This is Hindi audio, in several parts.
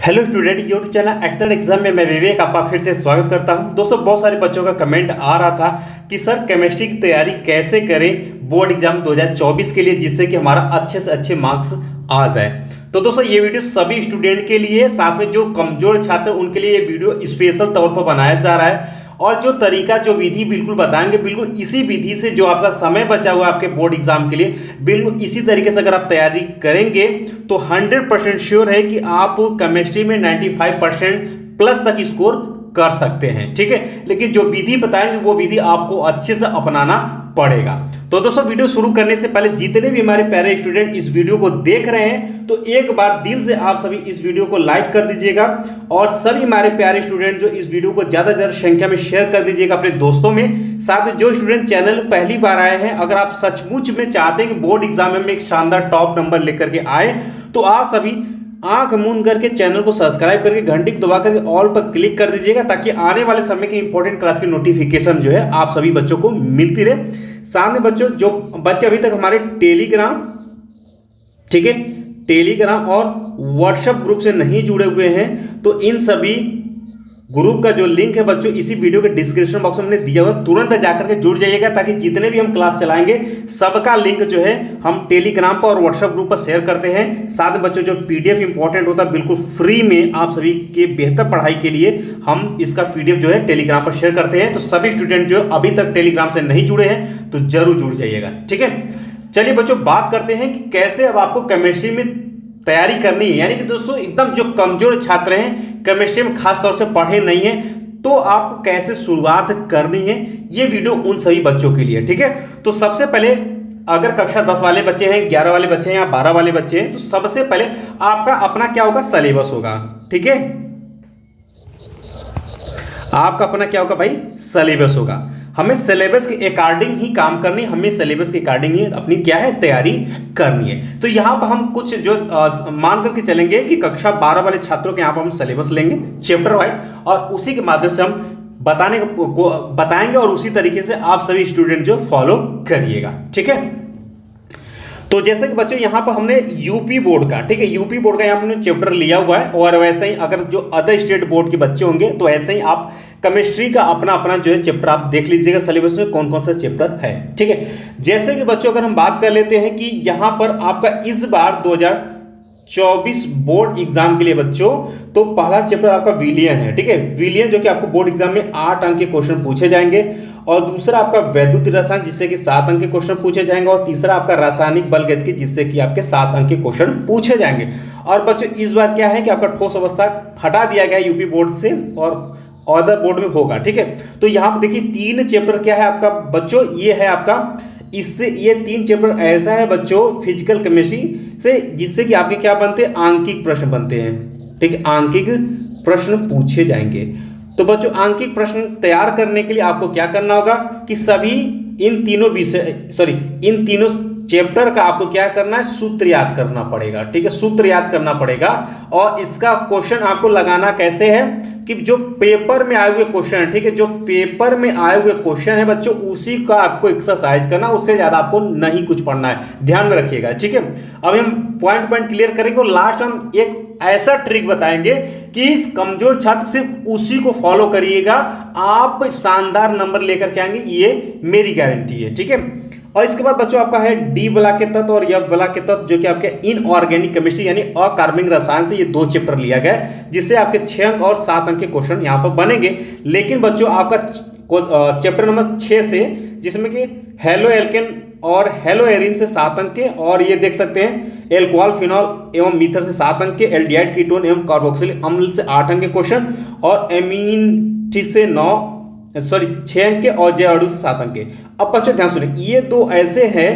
Hello student, YouTube channel Excel exam में मैं विवेक आपका फिर से स्वागत करता हूं। दोस्तों, बहुत सारे बच्चों का कमेंट आ रहा था कि सर केमिस्ट्री की तैयारी कैसे करें बोर्ड एग्जाम 2024 के लिए, जिससे कि हमारा अच्छे से अच्छे मार्क्स आ जाए। तो दोस्तों, ये वीडियो सभी स्टूडेंट के लिए, साथ में जो कमजोर छात्र उनके लिए ये वीडियो स्पेशल तौर पर बनाया जा रहा है। और जो तरीका, जो विधि बिल्कुल बताएंगे, बिल्कुल इसी विधि से जो आपका समय बचा हुआ है आपके बोर्ड एग्जाम के लिए, बिल्कुल इसी तरीके से अगर आप तैयारी करेंगे तो 100% श्योर है कि आप केमिस्ट्री में 95% प्लस तक स्कोर कर सकते हैं। ठीक है, लेकिन जो विधि बताएंगे वो विधि आपको अच्छे से अपनाना पड़ेगा। तो दोस्तों, वीडियो शुरू करने से पहले जितने भी हमारे प्यारे स्टूडेंट इस वीडियो को देख रहे हैं, तो एक बार दिल से आप सभी इस वीडियो को लाइक कर दीजिएगा और सभी हमारे प्यारे स्टूडेंट जो इस वीडियो को ज्यादा से ज्यादा संख्या में शेयर कर दीजिएगा अपने दोस्तों में। साथ में जो स्टूडेंट चैनल पहली बार आए हैं, अगर आप सचमुच में चाहते हैं कि बोर्ड एग्जाम में एक शानदार टॉप नंबर लेकर के आए, तो आप सभी आंख मूंद करके चैनल को सब्सक्राइब करके घंटी को दबा करके ऑल पर क्लिक कर दीजिएगा, ताकि आने वाले समय की इंपॉर्टेंट क्लास की नोटिफिकेशन जो है आप सभी बच्चों को मिलती रहे। सामने बच्चों, जो बच्चे अभी तक हमारे टेलीग्राम, ठीक है, टेलीग्राम और व्हाट्सएप ग्रुप से नहीं जुड़े हुए हैं, तो इन सभी ग्रुप का जो लिंक है बच्चों इसी वीडियो के डिस्क्रिप्शन बॉक्स में हमने दिया हुआ, तुरंत जाकर के जुड़ जाइएगा, ताकि जितने भी हम क्लास चलाएंगे सबका लिंक जो है हम टेलीग्राम पर और व्हाट्सएप ग्रुप पर शेयर करते हैं। साथ में बच्चों, जो पीडीएफ इंपॉर्टेंट होता है बिल्कुल फ्री में आप सभी के बेहतर पढ़ाई के लिए हम इसका पीडीएफ जो है टेलीग्राम पर शेयर करते हैं। तो सभी स्टूडेंट जो अभी तक टेलीग्राम से नहीं जुड़े हैं तो जरूर जुड़ जाइएगा। ठीक है, चलिए बच्चों, बात करते हैं कि कैसे अब आपको केमिस्ट्री में तैयारी करनी है। यानी कि दोस्तों, एकदम जो कमजोर छात्र हैं, केमिस्ट्री में खास तौर से पढ़े नहीं हैं, तो आपको कैसे शुरुआत करनी है, ये वीडियो उन सभी बच्चों के लिए। ठीक है, तो सबसे पहले अगर कक्षा 10 वाले बच्चे हैं, 11 वाले बच्चे हैं या 12 वाले बच्चे हैं, तो सबसे पहले आपका अपना क्या होगा, सिलेबस होगा। ठीक है, आपका अपना क्या होगा भाई, सिलेबस होगा। हमें सिलेबस के अकॉर्डिंग ही काम करनी, हमें सिलेबस के अकॉर्डिंग ही अपनी क्या है, तैयारी करनी है। तो यहाँ पर हम कुछ जो मान करके चलेंगे कि कक्षा 12 वाले छात्रों के यहाँ पर हम सिलेबस लेंगे चैप्टर वाइज, और उसी के माध्यम से हम बताएंगे और उसी तरीके से आप सभी स्टूडेंट जो फॉलो करिएगा। ठीक है, तो जैसे कि बच्चों यहाँ पर हमने यूपी बोर्ड का, ठीक है, यूपी बोर्ड का यहाँ हमने चैप्टर लिया हुआ है, और वैसे ही अगर जो अदर स्टेट बोर्ड के बच्चे होंगे तो ऐसे ही आप केमिस्ट्री का अपना अपना जो है चैप्टर आप देख लीजिएगा सिलेबस में कौन कौन सा चैप्टर है। ठीक है, जैसे कि बच्चों अगर हम बात कर लेते हैं कि यहाँ पर आपका इस बार 2024 बोर्ड एग्जाम के लिए बच्चों, तो पहला चैप्टर आपका विलियन है। ठीक है, विलियन जो कि आपको बोर्ड एग्जाम में 8 अंक के क्वेश्चन पूछे जाएंगे, और दूसरा आपका वैद्युत रसायन जिससे कि 7 अंक के क्वेश्चन पूछे जाएंगे, और तीसरा आपका रासायनिक बलगतिकी जिससे कि आपके 7 अंक के क्वेश्चन पूछे जाएंगे। और बच्चों इस बार क्या है कि आपका ठोस अवस्था हटा दिया गया यूपी बोर्ड से और अदर बोर्ड में होगा। ठीक है, तो यहाँ पर देखिए 3 चैप्टर क्या है आपका बच्चों, ये है आपका, इससे ये 3 चैप्टर ऐसा है बच्चों फिजिकल केमिस्ट्री से, जिससे कि आपके क्या बनते हैं, आंकिक प्रश्न बनते हैं। ठीक है, आंकिक प्रश्न पूछे जाएंगे। तो बच्चों आंकिक प्रश्न तैयार करने के लिए आपको क्या करना होगा कि सभी इन तीनों चैप्टर का आपको क्या करना है, सूत्र याद करना पड़ेगा। ठीक है, सूत्र याद करना पड़ेगा, और इसका क्वेश्चन आपको लगाना कैसे है कि जो पेपर में आए हुए क्वेश्चन है, ठीक है, जो पेपर में आए हुए क्वेश्चन है बच्चों उसी का आपको एक्सरसाइज करना, उससे ज्यादा आपको नहीं कुछ पढ़ना है, ध्यान में रखिएगा। ठीक है, अब हम पॉइंट क्लियर करेंगे और लास्ट हम एक ऐसा ट्रिक बताएंगे कि इस कमजोर छात्र सिर्फ उसी को फॉलो करिएगा, आप शानदार नंबर लेकर के आएंगे, ये मेरी गारंटी है। ठीक है, और इसके बाद बच्चों आपका है डी बला के तत्व और एफ बला के तत्व, जो कि आपके इनऑर्गेनिक केमिस्ट्री यानी अकार्बनिक रसायन से ये 2 चैप्टर लिया गया है, जिससे आपके 6 अंक और 7 अंक के क्वेश्चन यहाँ पर बनेंगे। लेकिन बच्चों आपका चैप्टर नंबर 6 से, जिसमें कि हेलो एल्केन और हेलो एरिन से 7 अंक के, और ये देख सकते हैं एल्कोहल फिनॉल एवं मीथर से 7 अंक के, एल्डिहाइड कीटोन एवं कार्बोक्सिलिक अम्ल से 8 अंक के क्वेश्चन, और एमीन से 6 अंक के, और जैवअणु से 7 अंक के। अब बच्चों ध्यान सुनिए, ये 2 ऐसे हैं,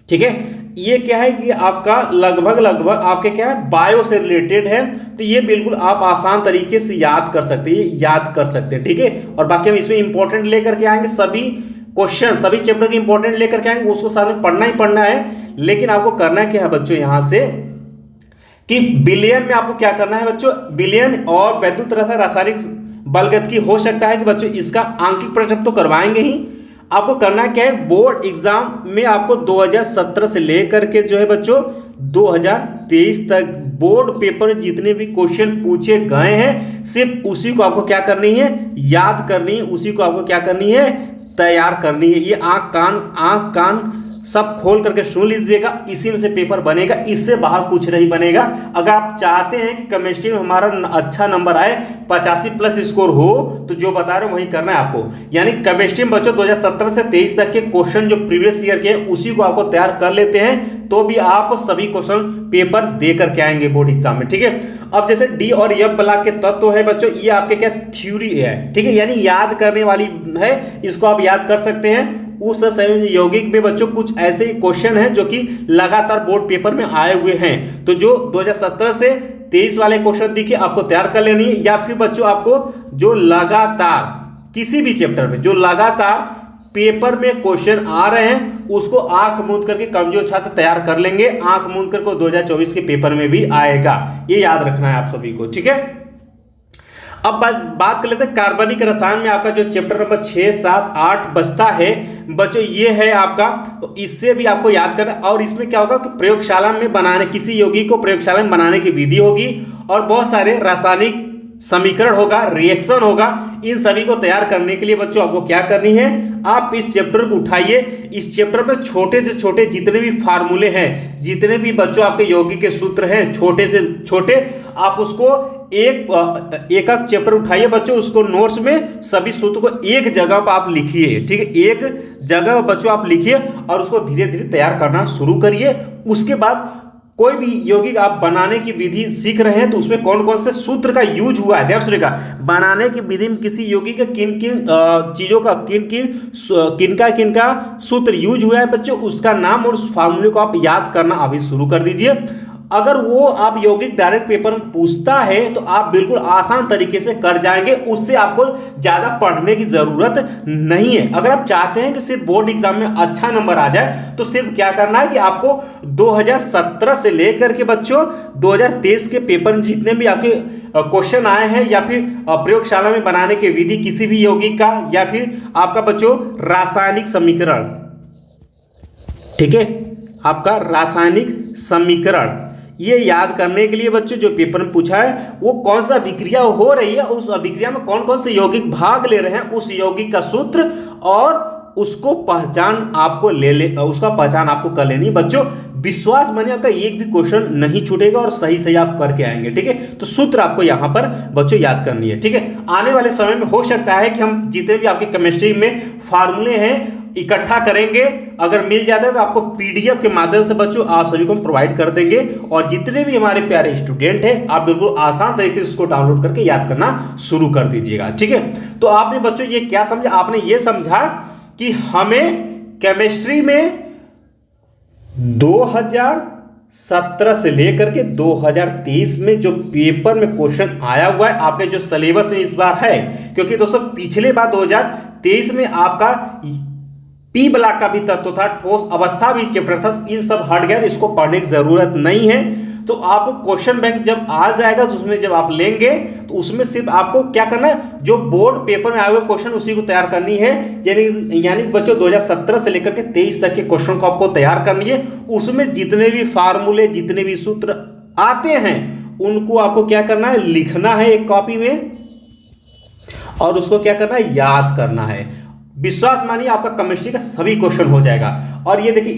ठीक है, ये क्या है कि आपका लगभग आपके क्या है, बायो से रिलेटेड है, तो ये बिल्कुल आप आसान तरीके से याद कर सकते हैं, याद कर सकते हैं। ठीक है, और बाकी हम इसमें इंपॉर्टेंट लेकर के आएंगे, सभी क्वेश्चन सभी चैप्टर के इंपॉर्टेंट लेकर के आएंगे, उसको साथ में पढ़ना ही पढ़ना है। लेकिन आपको करना क्या है बच्चों यहां से कि विलियन में आपको क्या करना है बच्चों, विलियन और वैद्युत रसायनिक बलगतिकी हो सकता है कि बच्चों इसका आंकिक प्रश्न तो करवाएंगे ही, आपको करना क्या है, बोर्ड एग्जाम में आपको 2017 से लेकर के जो है बच्चों 2023 तक बोर्ड पेपर में जितने भी क्वेश्चन पूछे गए हैं सिर्फ उसी को आपको क्या करनी है, याद करनी है, उसी को आपको क्या करनी है, तैयार करनी है। ये आंख कान सब खोल करके सुन लीजिएगा, इसी में से पेपर बनेगा, इससे बाहर कुछ नहीं बनेगा। अगर आप चाहते हैं कि केमिस्ट्री में हमारा अच्छा नंबर आए, 85 प्लस स्कोर हो, तो जो बता रहे हो वही करना है आपको। यानी केमिस्ट्री में बच्चों 2017 से 23 तक के क्वेश्चन जो प्रीवियस ईयर के हैं उसी को आपको तैयार कर लेते हैं, तो भी आप सभी क्वेश्चन पेपर दे करके आएंगे बोर्ड एग्जाम में, ठीक है। अब जैसे डी और एफ ब्लॉक के तत्व है बच्चों, ये आपके क्या थ्योरी है, ठीक है, यानी याद करने वाली है, इसको आप याद कर सकते हैं। उस संयोजन यौगिक में बच्चों कुछ ऐसे क्वेश्चन हैं जो कि लगातार बोर्ड पेपर में आए हुए हैं, तो जो 2017 से 23 वाले क्वेश्चन दिखे आपको तैयार कर लेनी है, या फिर बच्चों आपको जो लगातार किसी भी चैप्टर में जो लगातार पेपर में क्वेश्चन आ रहे हैं उसको आंख मूंद करके कमजोर छात्र तैयार कर लेंगे, आंख मूंद करके 2024 के पेपर में भी आएगा, ये याद रखना है आप सभी को, ठीक है। अब बात कर लेते हैं कार्बनिक रसायन में आपका जो चैप्टर नंबर 6, 7, 8 बचता है बच्चों, ये है आपका, तो इससे भी आपको याद करना। और इसमें क्या होगा कि प्रयोगशाला में बनाने, किसी यौगिक को प्रयोगशाला में बनाने की विधि होगी और बहुत सारे रासायनिक समीकरण होगा, रिएक्शन होगा, इन सभी को तैयार करने के लिए बच्चों आपको क्या करनी है, आप इस चैप्टर को उठाइए। इस चैप्टर में छोटे से छोटे जितने भी फार्मूले हैं, जितने भी बच्चों आपके यौगिक के सूत्र हैं, छोटे से छोटे, आप उसको एक चैप्टर उठाइए बच्चों, उसको नोट्स में सभी सूत्र को एक जगह पर आप लिखिए, ठीक है, एक जगह बच्चों आप लिखिए और उसको धीरे धीरे तैयार करना शुरू करिए। उसके बाद कोई भी यौगिक आप बनाने की विधि सीख रहे हैं तो उसमें कौन कौन से सूत्र का यूज हुआ है, ध्यान सुनिएगा। बनाने की विधि में किसी यौगिक का किन किन चीजों का किन का सूत्र यूज हुआ है बच्चों, उसका नाम और उस फार्मूले को आप याद करना अभी शुरू कर दीजिए। अगर वो आप यौगिक डायरेक्ट पेपर में पूछता है तो आप बिल्कुल आसान तरीके से कर जाएंगे, उससे आपको ज्यादा पढ़ने की जरूरत नहीं है। अगर आप चाहते हैं कि सिर्फ बोर्ड एग्जाम में अच्छा नंबर आ जाए तो सिर्फ क्या करना है कि आपको 2017 से लेकर के बच्चों 2023 के पेपर में जितने भी आपके क्वेश्चन आए हैं, या फिर प्रयोगशाला में बनाने की विधि किसी भी यौगिक का, या फिर आपका बच्चों रासायनिक समीकरण, ठीक है, आपका रासायनिक समीकरण, ये याद करने के लिए बच्चों जो पेपर में पूछा है वो कौन सा अभिक्रिया हो रही है, उस अभिक्रिया में कौन कौन से यौगिक भाग ले रहे हैं, उस यौगिक का सूत्र और उसको पहचान आपको उसका पहचान आपको कर लेनी बच्चों। विश्वास मानिए आपका एक भी क्वेश्चन नहीं छूटेगा और सही सही आप करके आएंगे, ठीक है। तो सूत्र आपको यहाँ पर बच्चों याद करनी है, ठीक है। आने वाले समय में हो सकता है कि हम जितने भी आपके केमिस्ट्री में फार्मूले हैं इकट्ठा करेंगे, अगर मिल जाता है तो आपको पीडीएफ के माध्यम से बच्चों आप सभी को प्रोवाइड कर देंगे, और जितने भी हमारे प्यारे स्टूडेंट हैं आप बिल्कुल आसान तरीके से उसको डाउनलोड करके याद करना शुरू कर दीजिएगा, ठीक है। तो आपने बच्चों ये क्या समझा, आपने ये समझा कि हमें केमिस्ट्री में 2017 से लेकर के 2023 में जो पेपर में क्वेश्चन आया हुआ है, आपके जो सिलेबस में इस बार है, क्योंकि दोस्तों पिछले बार 2023 में आपका पी ब्लॉक का भी तत्व था, ठोस अवस्था भी चैप्टर था, तो इन सब हट गया, तो इसको पढ़ने की जरूरत नहीं है। तो आपको क्वेश्चन बैंक जब आ जाएगा तो उसमें जब आप लेंगे तो उसमें सिर्फ आपको क्या करना है, जो बोर्ड पेपर में आए हुए क्वेश्चन उसी को तैयार करनी है। यानी बच्चों 2017 से लेकर के 23 तक के क्वेश्चन को आपको तैयार करनी है। उसमें जितने भी फार्मूले, जितने भी सूत्र आते हैं उनको आपको क्या करना है, लिखना है एक कॉपी में, और उसको क्या करना है, याद करना है। विश्वास मानिए आपका केमिस्ट्री का सभी क्वेश्चन हो जाएगा। और ये देखिए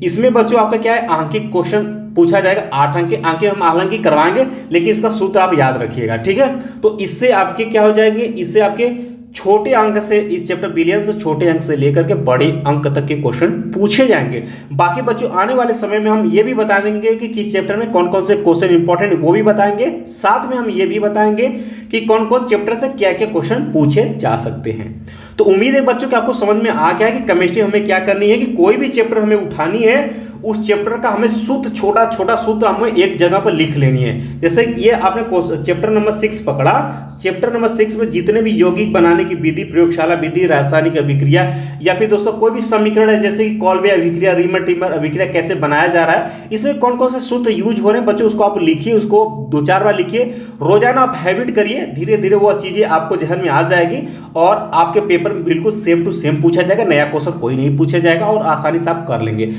इसमें बच्चों आपका क्या है, आंकिक क्वेश्चन पूछा जाएगा, 8 अंक के आंकें हम हालांकि करवाएंगे, लेकिन इसका सूत्र आप याद रखिएगा, ठीक है। तो इससे आपके क्या हो जाएंगे, इससे आपके छोटे अंक से, इस चैप्टर बिलियन से छोटे अंक से लेकर के बड़े अंक तक के क्वेश्चन पूछे जाएंगे। बाकी बच्चों आने वाले समय में हम ये भी बता देंगे कि किस चैप्टर में कौन कौन से क्वेश्चन इंपॉर्टेंट, वो भी बताएंगे। साथ में हम ये भी बताएंगे कि कौन कौन चैप्टर से क्या क्या क्वेश्चन पूछे जा सकते हैं। तो उम्मीद है बच्चों कि आपको समझ में आ गया है कि केमिस्ट्री हमें क्या करनी है, कि कोई भी चैप्टर हमें उठानी है उस चैप्टर का हमें सूत्र, छोटा छोटा सूत्र हमें एक जगह पर लिख लेनी है। जैसे ये आपने चैप्टर नंबर 6 पकड़ा, चैप्टर नंबर 6 में जितने भी यौगिक बनाने की विधि, प्रयोगशाला विधि, रासायनिक अभिक्रिया या फिर दोस्तों कोई भी समीकरण है जैसे कि कॉल्बे अभिक्रिया, रीमन टीमर अभिक्रिया कैसे बनाया जा रहा है, इसमें कौन कौन से सूत्र यूज हो रहे हैं बच्चों, उसको आप लिखिए, उसको 2-4 बार लिखिए, रोजाना आप हैबिट करिए, धीरे धीरे वो चीजें आपको जहन में आ जाएगी और आपके पेपर में बिल्कुल सेम टू सेम पूछा जाएगा, नया क्वेश्चन कोई नहीं पूछा जाएगा और आसानी से आप कर लेंगे।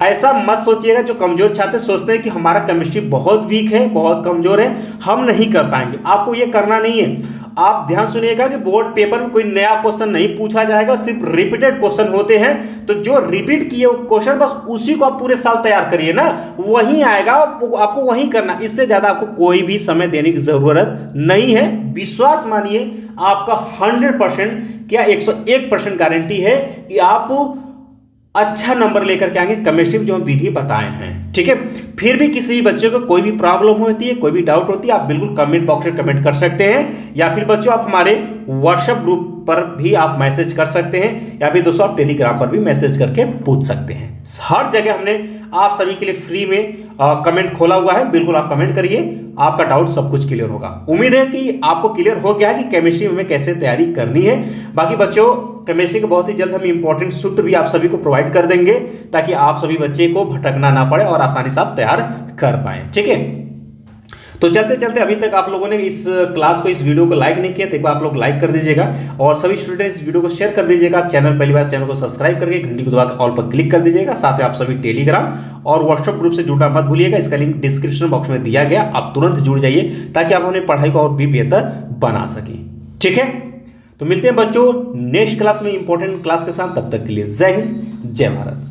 ऐसा मत सोचिएगा जो कमजोर छात्र सोचते हैं कि हमारा केमिस्ट्री बहुत वीक है, बहुत कमजोर है, हम नहीं कर पाएंगे। आपको ये करना नहीं है। आप ध्यान सुनिएगा कि बोर्ड पेपर में कोई नया क्वेश्चन नहीं पूछा जाएगा, सिर्फ रिपीटेड क्वेश्चन होते हैं। तो जो रिपीट किए क्वेश्चन बस उसी को आप पूरे साल तैयार करिए ना, वही आएगा, आपको वही करना। इससे ज्यादा आपको कोई भी समय देने की जरूरत नहीं है। विश्वास मानिए, आपका 100% क्या 101% गारंटी है कि आप अच्छा नंबर लेकर के आएंगे केमिस्ट्री में जो हम विधि बताए हैं। ठीक है, फिर भी किसी बच्चे को कोई भी प्रॉब्लम होती है, कोई भी डाउट होती है, आप बिल्कुल कमेंट बॉक्स में कमेंट कर सकते हैं, या फिर बच्चों आप हमारे व्हाट्सएप ग्रुप पर भी आप मैसेज कर सकते हैं, या फिर दोस्तों आप टेलीग्राम पर भी मैसेज करके पूछ सकते हैं। हर जगह हमने आप सभी के लिए फ्री में कमेंट खोला हुआ है, बिल्कुल आप कमेंट करिए, आपका डाउट सब कुछ क्लियर होगा। उम्मीद है कि आपको क्लियर हो गया है कि केमिस्ट्री में हमें कैसे तैयारी करनी है। बाकी बच्चों, केमिस्ट्री के बहुत ही जल्द हम इंपॉर्टेंट सूत्र भी आप सभी को प्रोवाइड कर देंगे ताकि आप सभी बच्चे को भटकना ना पड़े और आसानी से आप तैयार कर पाए। ठीक है, तो चलते चलते अभी तक आप लोगों ने इस क्लास को, इस वीडियो को लाइक नहीं किया तो एक बार आप लोग लाइक कर दीजिएगा और सभी स्टूडेंट्स इस वीडियो को शेयर कर दीजिएगा। चैनल पहली बार चैनल को सब्सक्राइब करके घंटी को दबाकर ऑल पर क्लिक कर दीजिएगा। साथ ही आप सभी टेलीग्राम और व्हाट्सएप ग्रुप से जुड़ना मत भूलिएगा, इसका लिंक डिस्क्रिप्शन बॉक्स में दिया गया, आप तुरंत जुड़ जाइए ताकि आप अपनी पढ़ाई को और भी बेहतर बना सकें। ठीक है, तो मिलते हैं बच्चों नेक्स्ट क्लास में इंपॉर्टेंट क्लास के साथ। तब तक के लिए जय हिंद, जय भारत।